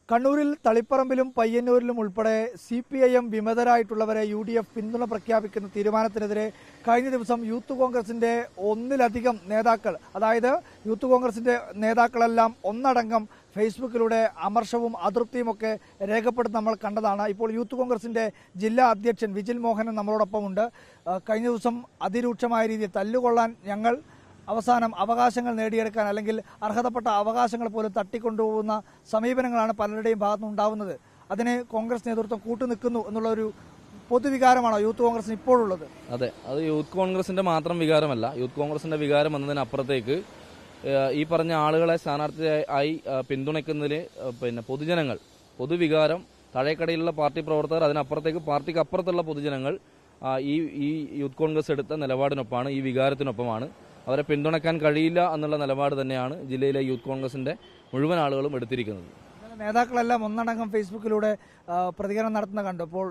കണ്ണൂരിൽ തളിപ്പറമ്പിലും പയ്യന്നൂരിലും ഉൾപ്പെടെ CPIM വിമതരായിട്ടുള്ളവരെ UDF പിന്തുണ പ്രഖ്യാപിക്കുന്ന തീരുമാനത്തിനെതിരെ കഴിഞ്ഞ ദിവസം യൂത്ത് കോൺഗ്രസിന്റെ ഒന്നിലധികം നേതാക്കൾ, അതായത് യൂത്ത് കോൺഗ്രസിന്റെ നേതാക്കളെല്ലാം ഒന്നടങ്കം ഫേസ്ബുക്കിലൂടെ അമർഷവും അതൃപ്തിയുമൊക്കെ രേഖപ്പെടുത്തി നമ്മൾ കണ്ടതാണ്. ഇപ്പോൾ യൂത്ത് കോൺഗ്രസിന്റെ ജില്ലാ അധ്യക്ഷൻ വിജിൽ മോഹനൻ നമ്മളോടൊപ്പമുണ്ട്. കഴിഞ്ഞ ദിവസം അതിരൂക്ഷമായ രീതിയിൽ തല്ലുകൊള്ളാൻ ഞങ്ങൾ അവസാനം അവകാശങ്ങൾ നേടിയെടുക്കാൻ അല്ലെങ്കിൽ അർഹതപ്പെട്ട അവകാശങ്ങൾ പോലും തട്ടിക്കൊണ്ടുപോകുന്ന സമീപനങ്ങളാണ് പലരുടെയും ഭാഗത്തുനിന്ന് ഉണ്ടാവുന്നത്. അതിന് കോൺഗ്രസ് നേതൃത്വം കൂട്ടുനിൽക്കുന്നു എന്നുള്ളൊരു പൊതുവികാരമാണോ യൂത്ത് കോൺഗ്രസിന് ഇപ്പോഴുള്ളത്? അതെ, അത് യൂത്ത് കോൺഗ്രസിന്റെ മാത്രം വികാരമല്ല. യൂത്ത് കോൺഗ്രസിന്റെ വികാരം എന്നതിനപ്പുറത്തേക്ക് ഈ പറഞ്ഞ ആളുകളെ സ്ഥാനാർത്ഥിയായി പിന്തുണയ്ക്കുന്നതിൽ പൊതുജനങ്ങൾ, പൊതുവികാരം, താഴേക്കടയിലുള്ള പാർട്ടി പ്രവർത്തകർ, അതിനപ്പുറത്തേക്ക് പാർട്ടിക്ക് അപ്പുറത്തുള്ള പൊതുജനങ്ങൾ ഈ യൂത്ത് കോൺഗ്രസ് എടുത്ത നിലപാടിനൊപ്പമാണ്, ഈ വികാരത്തിനൊപ്പമാണ്. അവരെ പിന്തുണയ്ക്കാൻ കഴിയില്ല എന്നുള്ള നിലപാട് തന്നെയാണ് ജില്ലയിലെ യൂത്ത് കോൺഗ്രസിന്റെ മുഴുവൻ ആളുകളും എടുത്തിരിക്കുന്നത്. നേതാക്കളെല്ലാം ഒന്നടങ്കം ഫേസ്ബുക്കിലൂടെ പ്രതികരണം നടത്തുന്ന കണ്ടു. ഇപ്പോൾ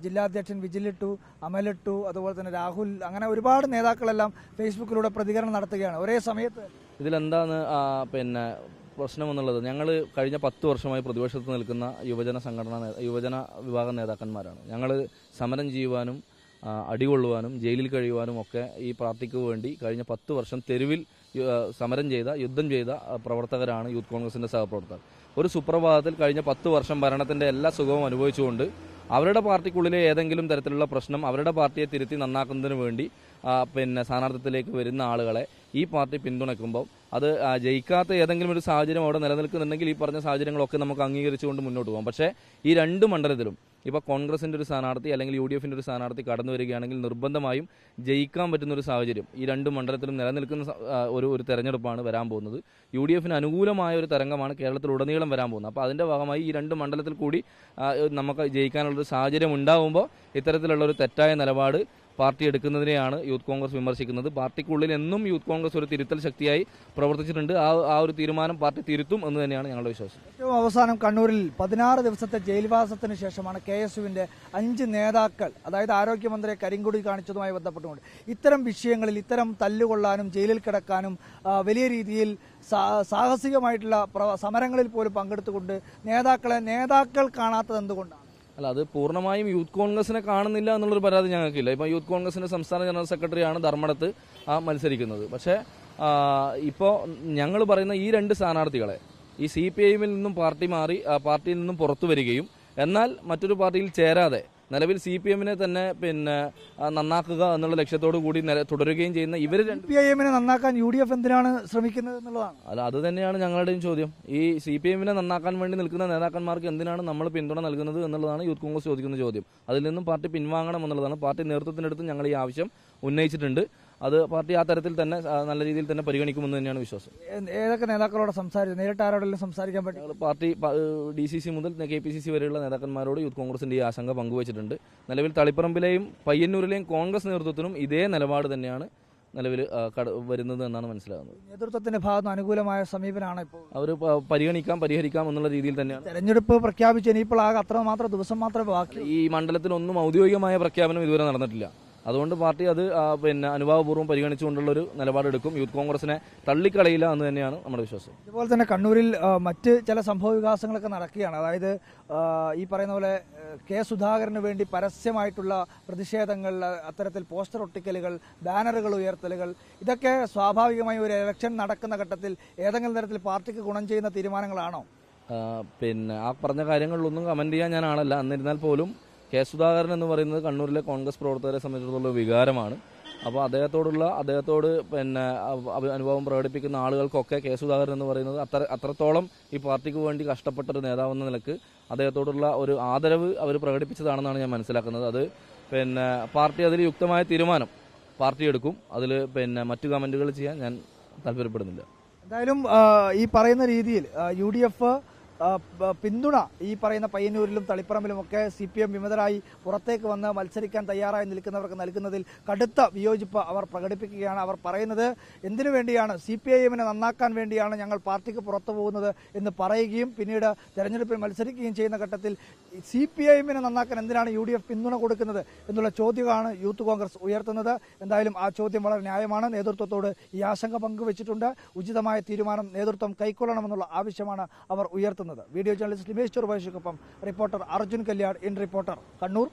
ജില്ലാ അധ്യക്ഷൻ വിജിലിട്ടു, അമലിട്ടു, അതുപോലെ തന്നെ രാഹുൽ, അങ്ങനെ ഒരുപാട് നേതാക്കളെല്ലാം ഫേസ്ബുക്കിലൂടെ പ്രതികരണം നടത്തുകയാണ് ഒരേ സമയത്ത്. ഇതിലെന്താണ് പ്രശ്നമെന്നുള്ളത്, ഞങ്ങൾ കഴിഞ്ഞ 10 വർഷമായി പ്രതിപക്ഷത്ത് നിൽക്കുന്ന യുവജന വിഭാഗം നേതാക്കന്മാരാണ്. ഞങ്ങൾ സമരം ചെയ്യുവാനും അടികൊള്ളുവാനും ജയിലിൽ കഴിയുവാനും ഒക്കെ ഈ പാർട്ടിക്ക് വേണ്ടി കഴിഞ്ഞ 10 വർഷം തെരുവിൽ സമരം ചെയ്ത, യുദ്ധം ചെയ്ത പ്രവർത്തകരാണ് യൂത്ത് കോൺഗ്രസിന്റെ സഹപ്രവർത്തകർ. ഒരു സുപ്രഭാതത്തിൽ കഴിഞ്ഞ 10 വർഷം ഭരണത്തിന്റെ എല്ലാ സുഖവും അനുഭവിച്ചുകൊണ്ട് അവരുടെ പാർട്ടിക്കുള്ളിലെ ഏതെങ്കിലും തരത്തിലുള്ള പ്രശ്നം അവരുടെ പാർട്ടിയെ തിരുത്തി നന്നാക്കുന്നതിന് വേണ്ടി സ്ഥാനാർത്ഥിത്വത്തിലേക്ക് വരുന്ന ആളുകളെ ഈ പാർട്ടി പിന്തുണയ്ക്കുമ്പോൾ അത് ജയിക്കാത്ത ഏതെങ്കിലും ഒരു സാഹചര്യം അവിടെ നിലനിൽക്കുന്നുണ്ടെങ്കിൽ ഈ പറഞ്ഞ സാഹചര്യങ്ങളൊക്കെ നമുക്ക് അംഗീകരിച്ചുകൊണ്ട് മുന്നോട്ട് പോകാം. പക്ഷേ ഈ രണ്ട് മണ്ഡലത്തിലും ഇപ്പോൾ കോൺഗ്രസിന്റെ ഒരു സ്ഥാനാർത്ഥി അല്ലെങ്കിൽ UDFന്റെ ഒരു സ്ഥാനാർത്ഥി കടന്നു വരികയാണെങ്കിൽ നിർബന്ധമായും ജയിക്കാൻ പറ്റുന്ന ഒരു സാഹചര്യം ഈ രണ്ട് മണ്ഡലത്തിലും നിലനിൽക്കുന്ന ഒരു തെരഞ്ഞെടുപ്പാണ് വരാൻ പോകുന്നത്. UDFന് അനുകൂലമായ ഒരു തരംഗമാണ് കേരളത്തിലുടനീളം വരാൻ പോകുന്നത്. അപ്പോൾ അതിന്റെ ഭാഗമായി ഈ രണ്ട് മണ്ഡലത്തിൽ കൂടി നമുക്ക് ജയിക്കാനുള്ളൊരു സാഹചര്യം ഉണ്ടാവുമ്പോൾ ഇത്തരത്തിലുള്ള ഒരു തെറ്റായ നിലപാട് പാർട്ടി എടുക്കുന്നതിനെയാണ് യൂത്ത് കോൺഗ്രസ് വിമർശിക്കുന്നത്. പാർട്ടിക്കുള്ളിൽ എന്നും യൂത്ത് കോൺഗ്രസ് ഒരു തിരുത്തൽ ശക്തിയായി പ്രവർത്തിച്ചിട്ടുണ്ട്. ആ ഒരു തീരുമാനം പാർട്ടി തിരുത്തും എന്ന് തന്നെയാണ് ഞങ്ങളുടെ വിശ്വാസം. ഏറ്റവും അവസാനം കണ്ണൂരിൽ 16 ദിവസത്തെ ജയിൽവാസത്തിന് ശേഷമാണ് KSUവിന്റെ 5 നേതാക്കൾ, അതായത് ആരോഗ്യമന്ത്രിയെ കരിങ്കൊടി കാണിച്ചതുമായി ബന്ധപ്പെട്ടുകൊണ്ട് ഇത്തരം വിഷയങ്ങളിൽ ഇത്തരം തല്ലുകൊള്ളാനും ജയിലിൽ കിടക്കാനും വലിയ രീതിയിൽ സാഹസികമായിട്ടുള്ള സമരങ്ങളിൽ പോലും പങ്കെടുത്തുകൊണ്ട് നേതാക്കൾ കാണാത്തത് എന്തുകൊണ്ടാണ്? അല്ല, അത് പൂർണ്ണമായും യൂത്ത് കോൺഗ്രസിനെ കാണുന്നില്ല എന്നുള്ളൊരു പരാതി ഞങ്ങൾക്കില്ല. ഇപ്പം യൂത്ത് കോൺഗ്രസിന്റെ സംസ്ഥാന ജനറൽ സെക്രട്ടറിയാണ് ധർമ്മടത്ത് മത്സരിക്കുന്നത്. പക്ഷേ ഇപ്പോൾ ഞങ്ങൾ പറയുന്ന ഈ രണ്ട് സ്ഥാനാർത്ഥികളെ ഈ CPIMൽ നിന്നും പാർട്ടി മാറി പാർട്ടിയിൽ നിന്നും പുറത്തു വരികയും എന്നാൽ മറ്റൊരു പാർട്ടിയിൽ ചേരാതെ നിലവിൽ CPIMനെ തന്നെ നന്നാക്കുക എന്നുള്ള ലക്ഷ്യത്തോടു കൂടി തുടരുകയും ചെയ്യുന്ന ഇവർ CPIMനെ നന്നാക്കാൻ UDF എന്തിനാണ് ശ്രമിക്കുന്നത് എന്നുള്ളതാണ്. അല്ല, അത് തന്നെയാണ് ഞങ്ങളുടെയും ചോദ്യം. ഈ CPIMനെ നന്നാക്കാൻ വേണ്ടി നിൽക്കുന്ന നേതാക്കന്മാർക്ക് എന്തിനാണ് നമ്മൾ പിന്തുണ നൽകുന്നത് എന്നുള്ളതാണ് യൂത്ത് കോൺഗ്രസ് ചോദിക്കുന്ന ചോദ്യം. അതിൽ നിന്നും പാർട്ടി പിൻവാങ്ങണം എന്നുള്ളതാണ്. പാർട്ടി നേതൃത്വത്തിനടുത്ത് ഞങ്ങൾ ഈ ആവശ്യം ഉന്നയിച്ചിട്ടുണ്ട്. അത് പാർട്ടി ആ തരത്തിൽ തന്നെ നല്ല രീതിയിൽ തന്നെ പരിഗണിക്കുമെന്ന് തന്നെയാണ് വിശ്വാസം. ഏതൊക്കെ നേതാക്കളോട് സംസാരിച്ചു? നേരിട്ട് ആരോടെല്ലാം സംസാരിക്കാൻ പറ്റും? പാർട്ടി DCC മുതൽ KPCC വരെയുള്ള നേതാക്കന്മാരോട് യൂത്ത് കോൺഗ്രസിന്റെ ഈ ആശങ്ക പങ്കുവച്ചിട്ടുണ്ട്. നിലവിൽ തളിപ്പറമ്പിലെയും പയ്യന്നൂരിലെയും കോൺഗ്രസ് നേതൃത്വത്തിനും ഇതേ നിലപാട് തന്നെയാണ് നിലവിൽ വരുന്നത് എന്നാണ് മനസ്സിലാകുന്നത്. നേതൃത്വത്തിന്റെ ഭാഗത്ത് അനുകൂലമായ സമീപനമാണ് ഇപ്പോൾ അവർ പരിഹരിക്കാം എന്നുള്ള രീതിയിൽ തന്നെയാണ്. തെരഞ്ഞെടുപ്പ് പ്രഖ്യാപിച്ച് ഇനിയിപ്പോൾ അത്രമാത്രം ദിവസം മാത്രമേ ബാക്കി. ഈ മണ്ഡലത്തിലൊന്നും ഔദ്യോഗികമായ പ്രഖ്യാപനം ഇതുവരെ നടന്നിട്ടില്ല. അതുകൊണ്ട് പാർട്ടി അത് അനുഭാവപൂർവ്വം പരിഗണിച്ചുകൊണ്ടുള്ള ഒരു നിലപാടെടുക്കും. യൂത്ത് കോൺഗ്രസിനെ തള്ളിക്കളയില്ല എന്ന് തന്നെയാണ് നമ്മുടെ വിശ്വാസം. ഇതുപോലെ തന്നെ കണ്ണൂരിൽ മറ്റ് ചില സംഭവ വികാസങ്ങളൊക്കെ നടക്കുകയാണ്. അതായത് ഈ പറയുന്ന പോലെ സുധാകരന് വേണ്ടി പരസ്യമായിട്ടുള്ള പ്രതിഷേധങ്ങൾ, അത്തരത്തിൽ പോസ്റ്റർ ഒട്ടിക്കലുകൾ, ബാനറുകൾ ഉയർത്തലുകൾ, ഇതൊക്കെ സ്വാഭാവികമായി ഒരു ഇലക്ഷൻ നടക്കുന്ന ഘട്ടത്തിൽ ഏതെങ്കിലും തരത്തിൽ പാർട്ടിക്ക് ഗുണം ചെയ്യുന്ന തീരുമാനങ്ങളാണോ? ആ പറഞ്ഞ കാര്യങ്ങളിലൊന്നും കമന്റ് ചെയ്യാൻ ഞാൻ ആളല്ല. എന്നിരുന്നാൽ പോലും സുധാകരൻ എന്ന് പറയുന്നത് കണ്ണൂരിലെ കോൺഗ്രസ് പ്രവർത്തകരെ സംബന്ധിച്ചിടത്തോളം വികാരമാണ്. അപ്പോൾ അദ്ദേഹത്തോട് അനുഭവം പ്രകടിപ്പിക്കുന്ന ആളുകൾക്കൊക്കെ സുധാകരൻ എന്ന് പറയുന്നത് അത്രത്തോളം ഈ പാർട്ടിക്ക് വേണ്ടി കഷ്ടപ്പെട്ടൊരു നേതാവെന്ന നിലക്ക് അദ്ദേഹത്തോടുള്ള ഒരു ആദരവ് അവർ പ്രകടിപ്പിച്ചതാണെന്നാണ് ഞാൻ മനസ്സിലാക്കുന്നത്. അത് പാർട്ടി അതിൽ യുക്തമായ തീരുമാനം പാർട്ടി എടുക്കും. അതിൽ മറ്റു കമന്റുകൾ ചെയ്യാൻ ഞാൻ താല്പര്യപ്പെടുന്നില്ല. എന്തായാലും ഈ പറയുന്ന രീതിയിൽ UDF പിന്തുണ ഈ പറയുന്ന പയ്യന്നൂരിലും തളിപ്പറമ്പിലുമൊക്കെ CPIM വിമതരായി പുറത്തേക്ക് വന്ന് മത്സരിക്കാൻ തയ്യാറായി നിൽക്കുന്നവർക്ക് നൽകുന്നതിൽ കടുത്ത വിയോജിപ്പ് അവർ പ്രകടിപ്പിക്കുകയാണ്. അവർ പറയുന്നത് എന്തിനു വേണ്ടിയാണ് CPIMനെ നന്നാക്കാൻ വേണ്ടിയാണ് ഞങ്ങൾ പാർട്ടിക്ക് പുറത്തു പോകുന്നത് എന്ന് പറയുകയും പിന്നീട് തെരഞ്ഞെടുപ്പിൽ മത്സരിക്കുകയും ചെയ്യുന്ന ഘട്ടത്തിൽ CPIMനെ നന്നാക്കാൻ എന്തിനാണ് UDF പിന്തുണ കൊടുക്കുന്നത് എന്നുള്ള ചോദ്യമാണ് യൂത്ത് കോൺഗ്രസ് ഉയർത്തുന്നത്. എന്തായാലും ആ ചോദ്യം വളരെ ന്യായമാണ്. നേതൃത്വത്തോട് ഈ ആശങ്ക പങ്കുവച്ചിട്ടുണ്ട്. ഉചിതമായ തീരുമാനം നേതൃത്വം കൈക്കൊള്ളണമെന്നുള്ള ആവശ്യമാണ് അവർ ഉയർത്തുന്നത്. വീഡിയോ ജേർണലിസ്റ്റ് ലിമേഷ് ചെറുവാശിക്കൊപ്പം reporter Arjun Kalyad in reporter Kannur.